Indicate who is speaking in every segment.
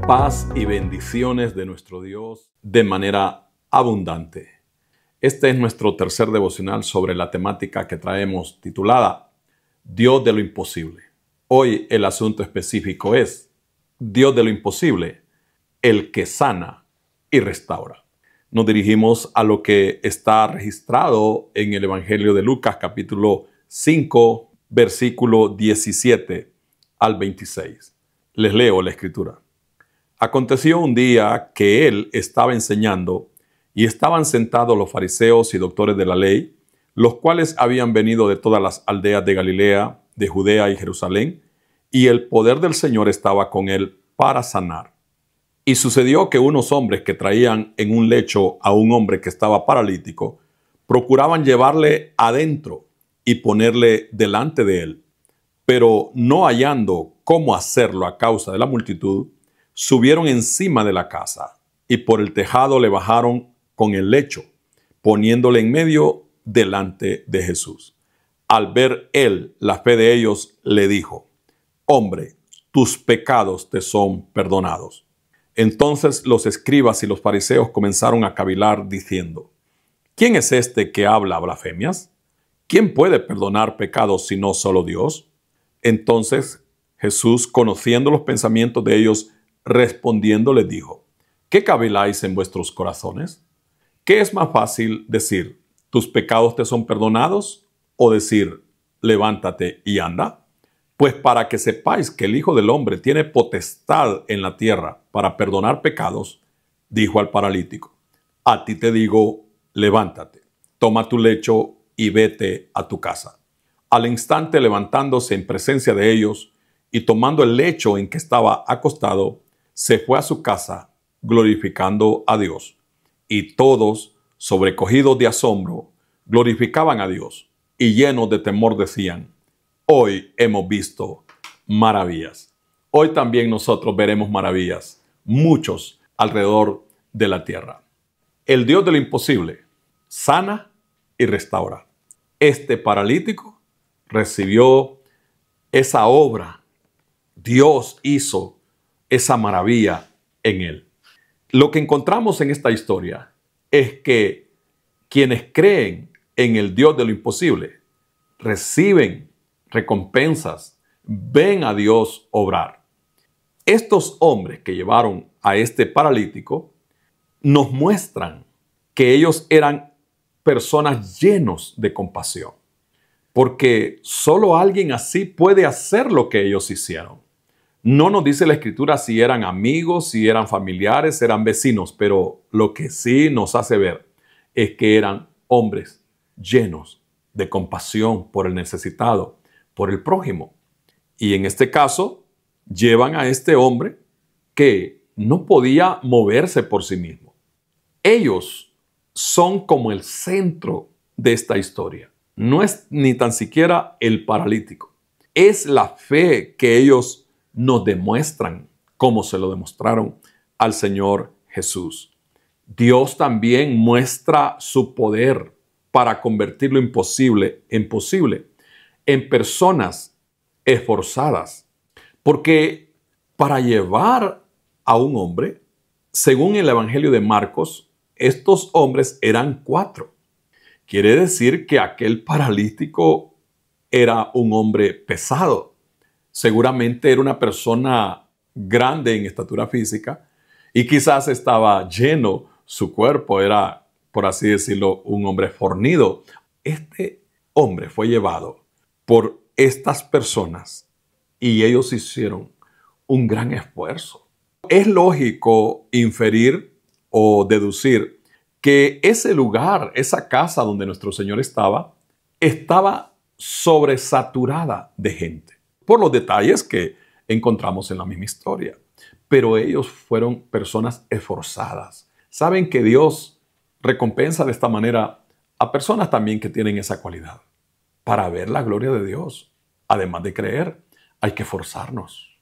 Speaker 1: Paz y bendiciones de nuestro Dios de manera abundante. Este es nuestro tercer devocional sobre la temática que traemos titulada Dios de lo imposible. Hoy el asunto específico es Dios de lo imposible, el que sana y restaura. Nos dirigimos a lo que está registrado en el Evangelio de Lucas, capítulo 5, versículo 17 al 26. Les leo la escritura. Aconteció un día que él estaba enseñando y estaban sentados los fariseos y doctores de la ley, los cuales habían venido de todas las aldeas de Galilea, de Judea y Jerusalén, y el poder del Señor estaba con él para sanar. Y sucedió que unos hombres que traían en un lecho a un hombre que estaba paralítico, procuraban llevarle adentro y ponerle delante de él, pero no hallando cómo hacerlo a causa de la multitud, subieron encima de la casa y por el tejado le bajaron con el lecho, poniéndole en medio delante de Jesús. Al ver él la fe de ellos, le dijo: Hombre, tus pecados te son perdonados. Entonces los escribas y los fariseos comenzaron a cavilar diciendo: ¿Quién es este que habla blasfemias? ¿Quién puede perdonar pecados sino solo Dios? Entonces Jesús, conociendo los pensamientos de ellos, respondiendo les dijo: ¿Qué caviláis en vuestros corazones? ¿Qué es más fácil decir: tus pecados te son perdonados? ¿O decir: levántate y anda? Pues para que sepáis que el Hijo del Hombre tiene potestad en la tierra para perdonar pecados, dijo al paralítico: a ti te digo, levántate, toma tu lecho y vete a tu casa. Al instante, levantándose en presencia de ellos y tomando el lecho en que estaba acostado, se fue a su casa glorificando a Dios. Y todos, sobrecogidos de asombro, glorificaban a Dios y llenos de temor decían: hoy hemos visto maravillas. Hoy también nosotros veremos maravillas, muchos alrededor de la tierra. El Dios de lo imposible sana y restaura. Este paralítico recibió esa obra. Dios hizo esa maravilla en él. Lo que encontramos en esta historia es que quienes creen en el Dios de lo imposible reciben recompensas, ven a Dios obrar. Estos hombres que llevaron a este paralítico nos muestran que ellos eran personas llenos de compasión, porque solo alguien así puede hacer lo que ellos hicieron. No nos dice la Escritura si eran amigos, si eran familiares, eran vecinos, pero lo que sí nos hace ver es que eran hombres llenos de compasión por el necesitado, por el prójimo. Y en este caso, llevan a este hombre que no podía moverse por sí mismo. Ellos son como el centro de esta historia. No es ni tan siquiera el paralítico. Es la fe que ellos nos demuestran, como se lo demostraron al Señor Jesús. Dios también muestra su poder para convertir lo imposible en posible, en personas esforzadas. Porque para llevar a un hombre, según el Evangelio de Marcos, estos hombres eran 4. Quiere decir que aquel paralítico era un hombre pesado. Seguramente era una persona grande en estatura física y quizás estaba lleno su cuerpo, era, por así decirlo, un hombre fornido. Este hombre fue llevado por estas personas y ellos hicieron un gran esfuerzo. Es lógico inferir o deducir que ese lugar, esa casa donde nuestro Señor estaba sobresaturada de gente, por los detalles que encontramos en la misma historia. Pero ellos fueron personas esforzadas. Saben que Dios recompensa de esta manera a personas también que tienen esa cualidad. Para ver la gloria de Dios, además de creer, hay que esforzarnos.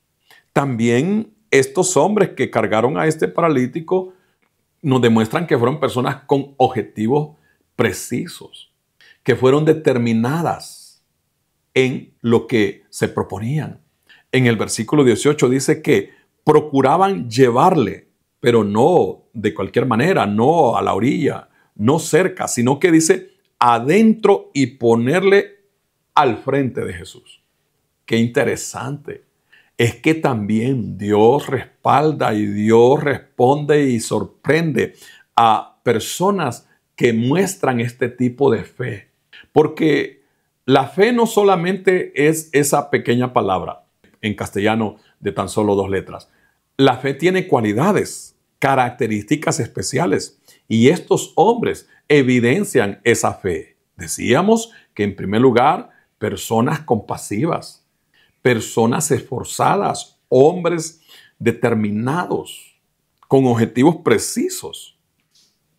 Speaker 1: También estos hombres que cargaron a este paralítico nos demuestran que fueron personas con objetivos precisos, que fueron determinadas en lo que se proponían. En el versículo 18 dice que procuraban llevarle, pero no de cualquier manera, no a la orilla, no cerca, sino que dice adentro y ponerle al frente de Jesús. Qué interesante. Es que también Dios respalda y Dios responde y sorprende a personas que muestran este tipo de fe. Porque la fe no solamente es esa pequeña palabra en castellano de tan solo 2 letras. La fe tiene cualidades, características especiales, y estos hombres evidencian esa fe. Decíamos que en primer lugar, personas compasivas, personas esforzadas, hombres determinados, con objetivos precisos.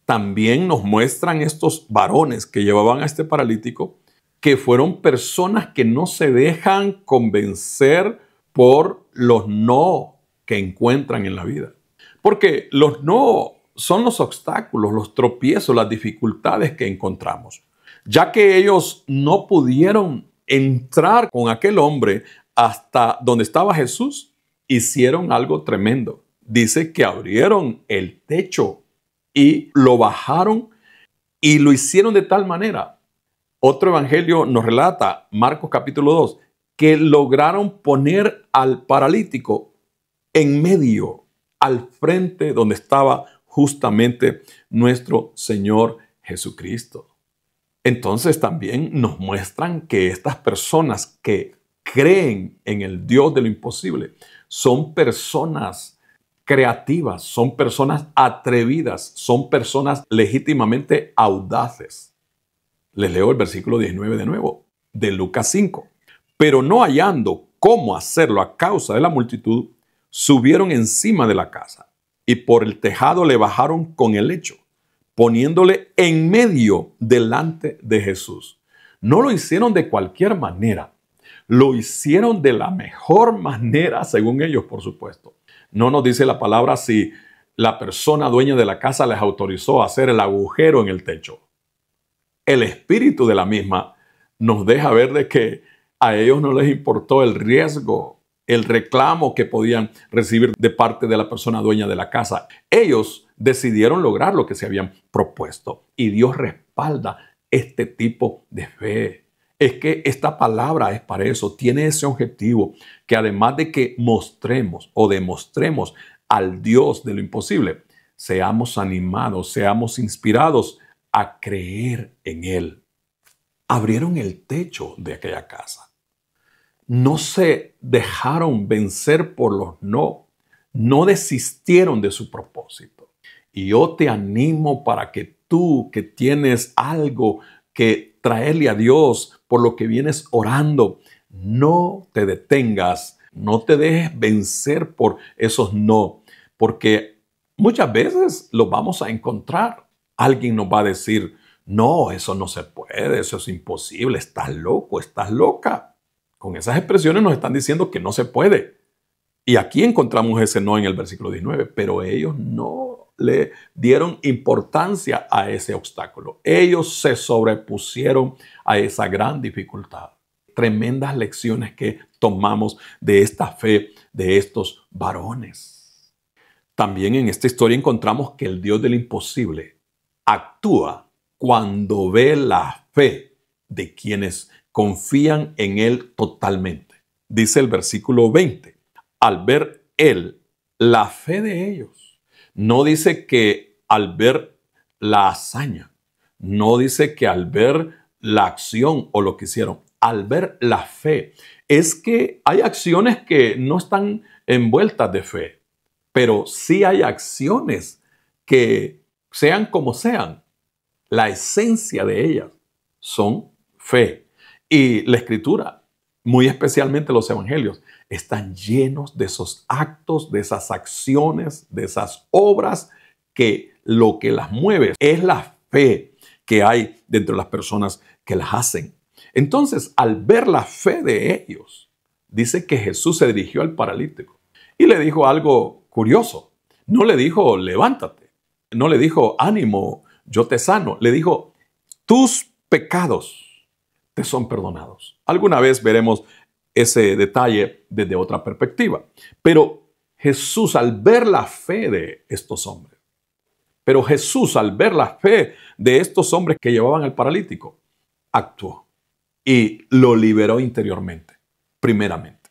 Speaker 1: También nos muestran estos varones que llevaban a este paralítico que fueron personas que no se dejan convencer por los no que encuentran en la vida. Porque los no son los obstáculos, los tropiezos, las dificultades que encontramos. Ya que ellos no pudieron entrar con aquel hombre hasta donde estaba Jesús, hicieron algo tremendo. Dice que abrieron el techo y lo bajaron y lo hicieron de tal manera. Otro evangelio nos relata, Marcos capítulo 2, que lograron poner al paralítico en medio, al frente donde estaba justamente nuestro Señor Jesucristo. Entonces también nos muestran que estas personas que creen en el Dios de lo imposible son personas creativas, son personas atrevidas, son personas legítimamente audaces. Les leo el versículo 19 de nuevo, de Lucas 5. Pero no hallando cómo hacerlo a causa de la multitud, subieron encima de la casa y por el tejado le bajaron con el lecho, poniéndole en medio delante de Jesús. No lo hicieron de cualquier manera, lo hicieron de la mejor manera, según ellos, por supuesto. No nos dice la palabra si la persona dueña de la casa les autorizó a hacer el agujero en el techo. El espíritu de la misma nos deja ver de que a ellos no les importó el riesgo, el reclamo que podían recibir de parte de la persona dueña de la casa. Ellos decidieron lograr lo que se habían propuesto y Dios respalda este tipo de fe. Es que esta palabra es para eso, tiene ese objetivo, que además de que mostremos o demostremos al Dios de lo imposible, seamos animados, seamos inspirados a creer en Él. Abrieron el techo de aquella casa. No se dejaron vencer por los no. No desistieron de su propósito. Y yo te animo para que tú, que tienes algo que traerle a Dios, por lo que vienes orando, no te detengas, no te dejes vencer por esos no, porque muchas veces lo vamos a encontrar. Alguien nos va a decir, no, eso no se puede, eso es imposible, estás loco, estás loca. Con esas expresiones nos están diciendo que no se puede. Y aquí encontramos ese no en el versículo 19, pero ellos no le dieron importancia a ese obstáculo. Ellos se sobrepusieron a esa gran dificultad. Tremendas lecciones que tomamos de esta fe de estos varones. También en esta historia encontramos que el Dios del imposible actúa cuando ve la fe de quienes confían en Él totalmente. Dice el versículo 20, al ver Él la fe de ellos. No dice que al ver la hazaña, no dice que al ver la acción o lo que hicieron, al ver la fe. Es que hay acciones que no están envueltas de fe, pero sí hay acciones que sean como sean, la esencia de ellas son fe. Y la Escritura, muy especialmente los evangelios, están llenos de esos actos, de esas acciones, de esas obras que lo que las mueve es la fe que hay dentro de las personas que las hacen. Entonces, al ver la fe de ellos, dice que Jesús se dirigió al paralítico y le dijo algo curioso. No le dijo, levántate. No le dijo, ánimo, yo te sano. Le dijo, tus pecados te son perdonados. Alguna vez veremos ese detalle desde otra perspectiva. Pero Jesús, al ver la fe de estos hombres, pero Jesús, al ver la fe de estos hombres que llevaban al paralítico, actuó y lo liberó interiormente, primeramente.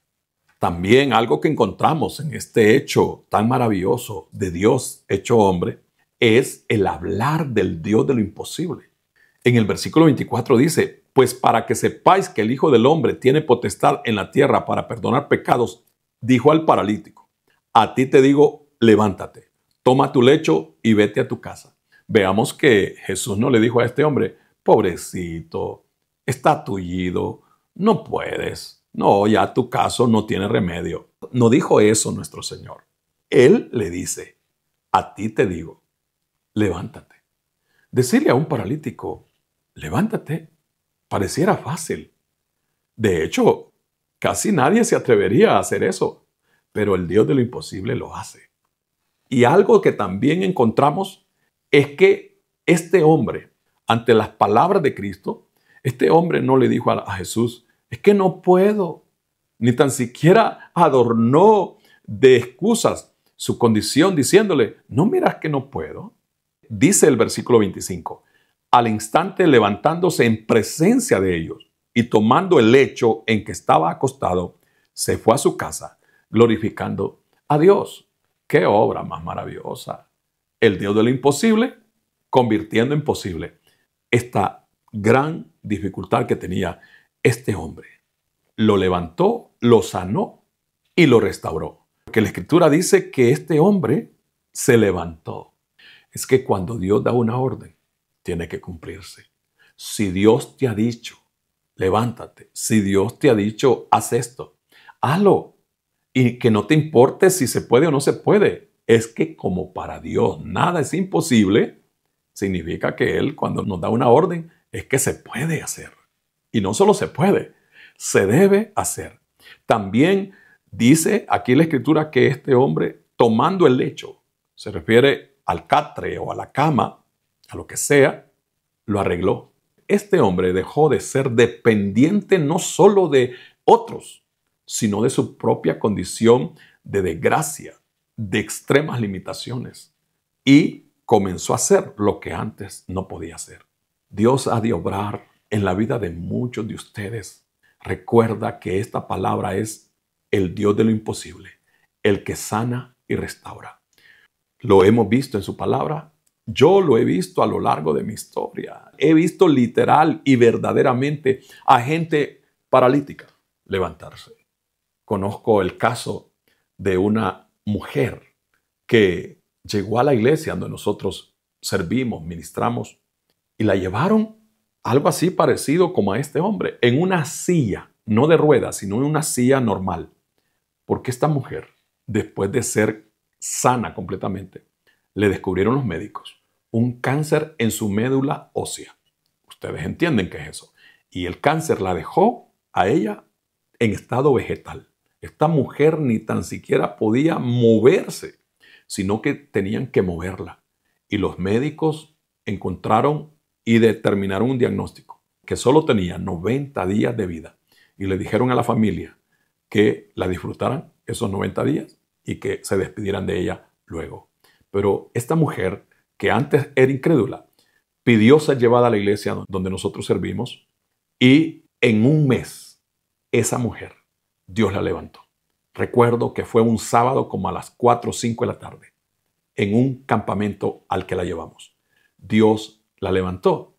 Speaker 1: También algo que encontramos en este hecho tan maravilloso de Dios hecho hombre es el hablar del Dios de lo imposible. En el versículo 24 dice, pues para que sepáis que el Hijo del Hombre tiene potestad en la tierra para perdonar pecados, dijo al paralítico, a ti te digo, levántate, toma tu lecho y vete a tu casa. Veamos que Jesús no le dijo a este hombre, pobrecito, está tullido, no puedes, no, ya tu caso no tiene remedio. No dijo eso nuestro Señor. Él le dice, a ti te digo, levántate. Decirle a un paralítico, levántate, pareciera fácil. De hecho, casi nadie se atrevería a hacer eso, pero el Dios de lo imposible lo hace. Y algo que también encontramos es que este hombre, ante las palabras de Cristo, este hombre no le dijo a Jesús, es que no puedo, ni tan siquiera adornó de excusas su condición diciéndole, ¿no miras que no puedo? Dice el versículo 25, al instante levantándose en presencia de ellos y tomando el lecho en que estaba acostado, se fue a su casa glorificando a Dios. ¡Qué obra más maravillosa! El Dios de lo imposible convirtiendo en posible esta gran dificultad que tenía este hombre. Lo levantó, lo sanó y lo restauró. Porque la Escritura dice que este hombre se levantó. Es que cuando Dios da una orden, tiene que cumplirse. Si Dios te ha dicho, levántate. Si Dios te ha dicho, haz esto, hazlo. Y que no te importe si se puede o no se puede. Es que como para Dios nada es imposible, significa que Él cuando nos da una orden es que se puede hacer. Y no solo se puede, se debe hacer. También dice aquí la Escritura que este hombre tomando el lecho, se refiere al catre o a la cama, a lo que sea, lo arregló. Este hombre dejó de ser dependiente no solo de otros, sino de su propia condición de desgracia, de extremas limitaciones. Y comenzó a hacer lo que antes no podía hacer. Dios ha de obrar en la vida de muchos de ustedes. Recuerda que esta palabra es el Dios de lo imposible, el que sana y restaura. Lo hemos visto en su palabra. Yo lo he visto a lo largo de mi historia. He visto literal y verdaderamente a gente paralítica levantarse. Conozco el caso de una mujer que llegó a la iglesia donde nosotros servimos, ministramos, y la llevaron algo así parecido como a este hombre, en una silla, no de ruedas, sino en una silla normal. Porque esta mujer, después de ser sana completamente, le descubrieron los médicos un cáncer en su médula ósea. Ustedes entienden qué es eso. Y el cáncer la dejó a ella en estado vegetal. Esta mujer ni tan siquiera podía moverse, sino que tenían que moverla. Y los médicos encontraron y determinaron un diagnóstico, que solo tenía 90 días de vida. Y le dijeron a la familia que la disfrutaran esos 90 días y que se despidieran de ella luego. Pero esta mujer, que antes era incrédula, pidió ser llevada a la iglesia donde nosotros servimos y en un mes esa mujer, Dios la levantó. Recuerdo que fue un sábado como a las 4 o 5 de la tarde, en un campamento al que la llevamos. Dios la levantó.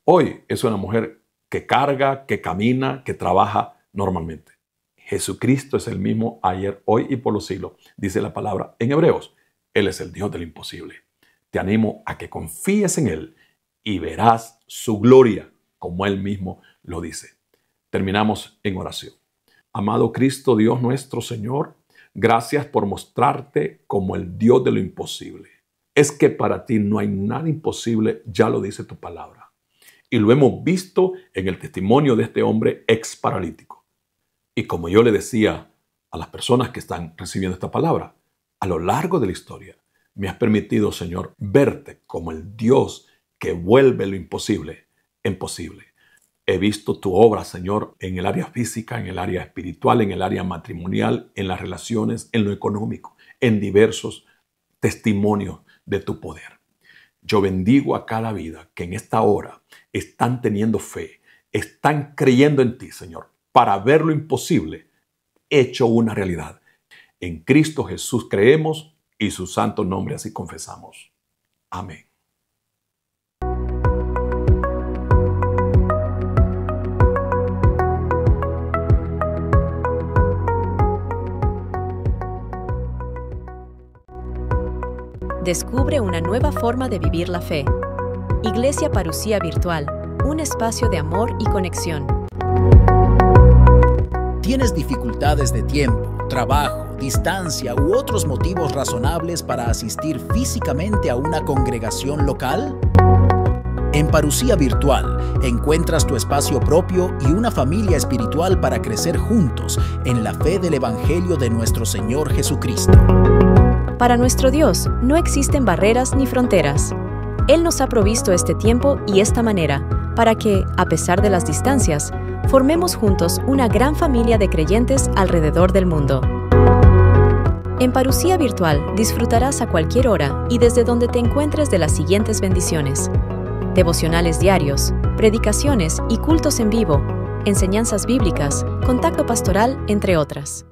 Speaker 1: Hoy es una mujer que carga, que camina, que trabaja normalmente. Jesucristo es el mismo ayer, hoy y por los siglos, dice la palabra en Hebreos. Él es el Dios del imposible. Te animo a que confíes en Él y verás su gloria, como Él mismo lo dice. Terminamos en oración. Amado Cristo, Dios nuestro Señor, gracias por mostrarte como el Dios de lo imposible. Es que para ti no hay nada imposible, ya lo dice tu palabra. Y lo hemos visto en el testimonio de este hombre ex paralítico. Y como yo le decía a las personas que están recibiendo esta palabra, a lo largo de la historia, me has permitido, Señor, verte como el Dios que vuelve lo imposible en posible. He visto tu obra, Señor, en el área física, en el área espiritual, en el área matrimonial, en las relaciones, en lo económico, en diversos testimonios de tu poder. Yo bendigo a cada vida que en esta hora están teniendo fe, están creyendo en ti, Señor, para ver lo imposible hecho una realidad. En Cristo Jesús creemos y su santo nombre así confesamos. Amén.
Speaker 2: Descubre una nueva forma de vivir la fe. Iglesia Parucía Virtual, un espacio de amor y conexión.
Speaker 3: ¿Tienes dificultades de tiempo, trabajo, distancia u otros motivos razonables para asistir físicamente a una congregación local? En Parucía Virtual encuentras tu espacio propio y una familia espiritual para crecer juntos en la fe del Evangelio de nuestro Señor Jesucristo.
Speaker 2: Para nuestro Dios no existen barreras ni fronteras. Él nos ha provisto este tiempo y esta manera para que, a pesar de las distancias, formemos juntos una gran familia de creyentes alrededor del mundo. En Parucía Virtual disfrutarás a cualquier hora y desde donde te encuentres de las siguientes bendiciones: devocionales diarios, predicaciones y cultos en vivo, enseñanzas bíblicas, contacto pastoral, entre otras.